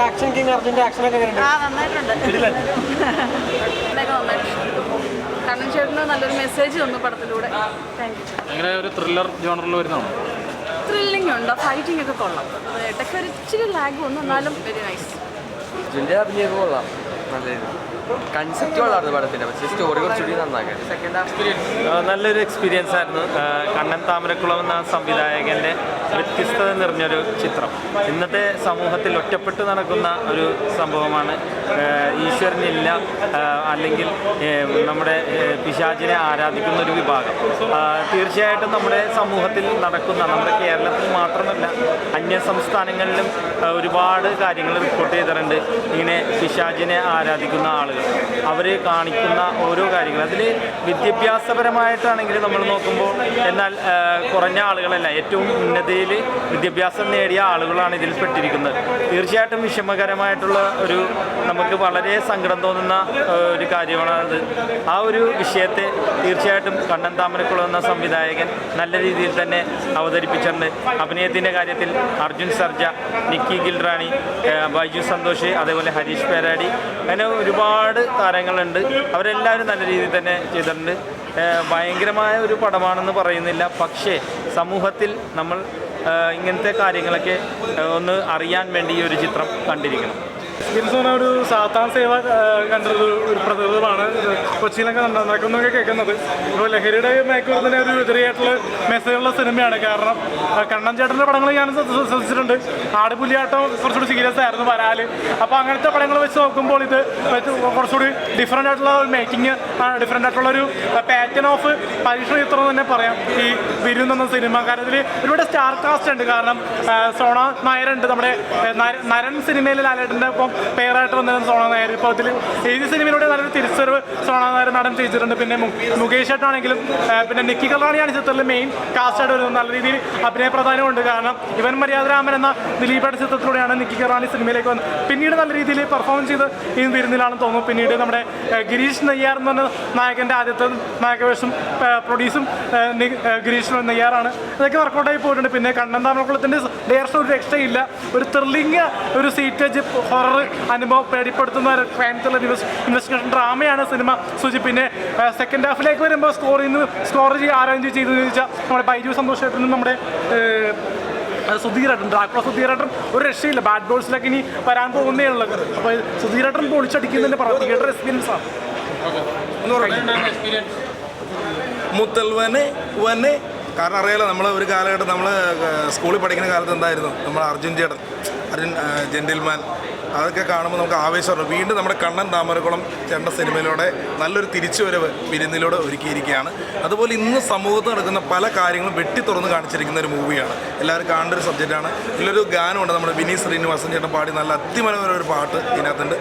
Action king അർജുൻ്റെ ആക്ഷനൊക്കെ നന്നായിട്ടുണ്ട്. കണ്ണൻ ചേട്ടന് നല്ലൊരു മെസ്സേജ് തന്നു പടത്തിലൂടെ. അങ്ങനെ ഒരു ത്രില്ലർ ജോണറിൽ വരുന്നതാണ്. ത്രില്ലിംഗ് ഉണ്ട്, ഫൈറ്റിംഗ് ഒക്കെ കൊള്ളാം. ഇടയ്ക്ക് ഒരു ഇച്ചിരി ലാഗ് വന്നു, എന്നാലും വെരി നൈസ്. അർജുൻ്റെ അഭിനയം കൊള്ളാം, നല്ല കൺസെപ്റ്റ് കൊള്ളായിരുന്നു പടത്തിൻ്റെ, പക്ഷേ സ്റ്റോറി കുറച്ചുകൂടി നന്നാക്കാൻ. സെക്കൻഡ് ഹാഫ് നല്ലൊരു എക്സ്പീരിയൻസ് ആയിരുന്നു. കണ്ണൻ താമരക്കുളം എന്ന സംവിധായകൻ്റെ വ്യത്യസ്തത നിറഞ്ഞൊരു ചിത്രം. ഇന്നത്തെ സമൂഹത്തിൽ ഒറ്റപ്പെട്ട് നടക്കുന്ന ഒരു സംഭവമാണ്. ഈശ്വരനില്ല, അല്ലെങ്കിൽ നമ്മുടെ പിശാചിനെ ആരാധിക്കുന്ന ഒരു വിഭാഗം. തീർച്ചയായിട്ടും നമ്മുടെ സമൂഹത്തിൽ നടക്കുന്ന, നമ്മുടെ കേരളത്തിൽ മാത്രമല്ല അന്യ സംസ്ഥാനങ്ങളിലും ഒരുപാട് കാര്യങ്ങൾ റിപ്പോർട്ട് ചെയ്തിട്ടുണ്ട്. ഇങ്ങനെ പിശാചിനെ ആരാധിക്കുന്ന ആളുകൾ അവർ കാണിക്കുന്ന ഓരോ കാര്യങ്ങൾ അതിൽ വിദ്യാഭ്യാസപരമായിട്ടാണെങ്കിൽ നമ്മൾ നോക്കുമ്പോൾ എന്നാൽ കുറഞ്ഞ ആളുകളല്ല, ഏറ്റവും ഉന്നതിയിൽ വിദ്യാഭ്യാസം നേടിയ ആളുകളാണ് ഇതിൽ പെട്ടിരിക്കുന്നത്. തീർച്ചയായിട്ടും വിഷമകരമായിട്ടുള്ള ഒരു, നമുക്ക് വളരെ സങ്കടം തോന്നുന്ന ഒരു കാര്യമാണത്. ആ ഒരു വിഷയത്തെ തീർച്ചയായിട്ടും കണ്ണൻ താമരക്കുളം എന്ന സംവിധായകൻ നല്ല രീതിയിൽ തന്നെ അവതരിപ്പിച്ചിട്ടുണ്ട്. അഭിനയത്തിൻ്റെ കാര്യത്തിൽ അർജുൻ സർജ, നിക്കി ഗിൽറാണി, ബൈജു സന്തോഷ്, അതേപോലെ ഹരീഷ് പേരാടി, അങ്ങനെ ഒരുപാട് താരങ്ങളുണ്ട്. അവരെല്ലാവരും നല്ല രീതിയിൽ തന്നെ ചെയ്തിട്ടുണ്ട്. ഭയങ്കരമായ ഒരു പടമാണെന്ന് പറയുന്നില്ല, പക്ഷേ സമൂഹത്തിൽ നമ്മൾ ഇങ്ങനത്തെ കാര്യങ്ങളൊക്കെ ഒന്ന് അറിയാൻ വേണ്ടി ഈ ഒരു ചിത്രം കണ്ടിരിക്കണം. എക്സ്പീരിയൻസ് ഒരു സാത്താൻ സേവ കണ്ടൊരു പ്രകൃതമാണ് കൊച്ചിയിലൊക്കെ നടക്കുന്നതൊക്കെ കേൾക്കുന്നത്. ഇപ്പോൾ ലഹരിയുടെ മയക്കുമരുന്നിൻ്റെ ഒരു എതിരെയായിട്ടുള്ള മെസ്സേജുള്ള സിനിമയാണ്. കാരണം കണ്ണൻ ചേട്ടൻ്റെ പടങ്ങൾ ഞാൻ ശ്രദ്ധിച്ചിട്ടുണ്ട്. ആടുപുലിയാട്ടം കുറച്ചുകൂടി സീരിയസ് ആയിരുന്നു, വരാൽ. അപ്പോൾ അങ്ങനത്തെ പടങ്ങൾ വെച്ച് നോക്കുമ്പോൾ ഇത് കുറച്ചുകൂടി ഡിഫറെൻ്റ് ആയിട്ടുള്ള ഒരു മേക്കിങ്, ഡിഫറെൻ്റ് ആയിട്ടുള്ളൊരു പാറ്റേൺ ഓഫ് പരീക്ഷണ ചിത്രം തന്നെ പറയാം ഈ വിരുന്ന് എന്ന സിനിമ. കാരണം ഇതിൽ ഒരുപാട് സ്റ്റാർ കാസ്റ്റ് ഉണ്ട്. കാരണം സോണ നായരുണ്ട്, നമ്മുടെ നരൻ സിനിമയിൽ ലാലേട്ടൻ്റെ ഒപ്പം പേരായിട്ട് വന്നിരുന്ന സോണ നായർ. ഇപ്പോൾ ഇതിൽ ഏത് സിനിമയിലൂടെ നല്ലൊരു തിരിച്ചറിവ് സോണ നായർ നടൻ ചെയ്തിട്ടുണ്ട്. പിന്നെ മുകേഷ് ഏട്ടാണെങ്കിലും പിന്നെ നിക്കി ഗിൽറാണിയാണ് ചിത്രത്തിൽ മെയിൻ കാസ്റ്റായിട്ട് വരുന്നത്. നല്ല രീതിയിൽ അഭിനയ പ്രാധാന്യമുണ്ട്. കാരണം ഇവൻ മര്യാദരാമൻ എന്ന ദിലീപേട്ട ചിത്രത്തിലൂടെയാണ് നിക്കി ഗിൽറാണി സിനിമയിലേക്ക് വന്നത്. പിന്നീട് നല്ല രീതിയിൽ പെർഫോം ചെയ്ത് ഈ വിരുന്നിലാണെന്ന് തോന്നുന്നു. പിന്നീട് നമ്മുടെ ഗിരീഷ് നെയ്യാർ എന്ന് പറഞ്ഞ നായകൻ്റെ ആദ്യത്തെ നായകവേഷം പ്രൊഡ്യൂസും ഗിരീഷ് നെയ്യാറാണ്. ഇതൊക്കെ വർക്കൗട്ടായി പോയിട്ടുണ്ട്. പിന്നെ കണ്ണൻ താമരക്കുളത്തിൻ്റെ ഡയറക്ഷൻ ഒരു രക്ഷ ഇല്ല. ഒരു ത്രില്ലിങ്, ഒരു സീറ്റേജ് ഹൊറർ അനുഭവം പേടിപ്പെടുത്തുന്ന ഒരു ക്രൈം ത്രില്ലർ ഇൻവെസ്റ്റിഗേഷൻ ഡ്രാമയാണ് സിനിമ സൂചി. പിന്നെ സെക്കൻഡ് ഹാഫിലേക്ക് വരുമ്പോൾ സ്കോർ അറേഞ്ച് ചെയ്തെന്ന് ചോദിച്ചാൽ നമ്മുടെ ബൈജു സന്തോഷമായിട്ടും നമ്മുടെ സുധീരേട്ടൻ, ഡ്രാക്കുള സുധീരേട്ടൻ ഒരു രക്ഷയില്ല. ബാഡ് ബോയ്സിലൊക്കെ ഇനി വരാൻ പോകുന്നേ ഉള്ളത്. അപ്പോൾ സുധീരേട്ടൻ പൊളിച്ചടിക്കുന്നതിൻ്റെ തിയേറ്റർ എക്സ്പീരിയൻസ് ആണ്. മുത്തൽവനെ കാരണം അറിയാലോ, നമ്മൾ ഒരു കാലഘട്ടം നമ്മൾ സ്കൂളിൽ പഠിക്കുന്ന കാലത്ത് എന്തായിരുന്നു നമ്മൾ അർജുൻ ജെന്റിൽമാൻ, അതൊക്കെ കാണുമ്പോൾ നമുക്ക് ആവേശമാണ്. വീണ്ടും നമ്മുടെ കണ്ണൻ താമരക്കുളം ചേട്ടൻ്റെ സിനിമയിലൂടെ നല്ലൊരു തിരിച്ചുവരവ് വിരുന്നിലൂടെ ഒരുക്കിയിരിക്കുകയാണ്. അതുപോലെ ഇന്ന് സമൂഹത്തിൽ നടക്കുന്ന പല കാര്യങ്ങളും വെട്ടി തുറന്ന് കാണിച്ചിരിക്കുന്ന ഒരു മൂവിയാണ്. എല്ലാവരും കാണേണ്ട ഒരു സബ്ജക്റ്റാണ്. ഇതിലൊരു ഗാനമുണ്ട്, നമ്മുടെ വിനീത് ശ്രീനിവാസൻ ചേട്ടൻ പാടി നല്ല അതിമനോഹര ഒരു പാട്ട് ഇതിനകത്തുണ്ട്.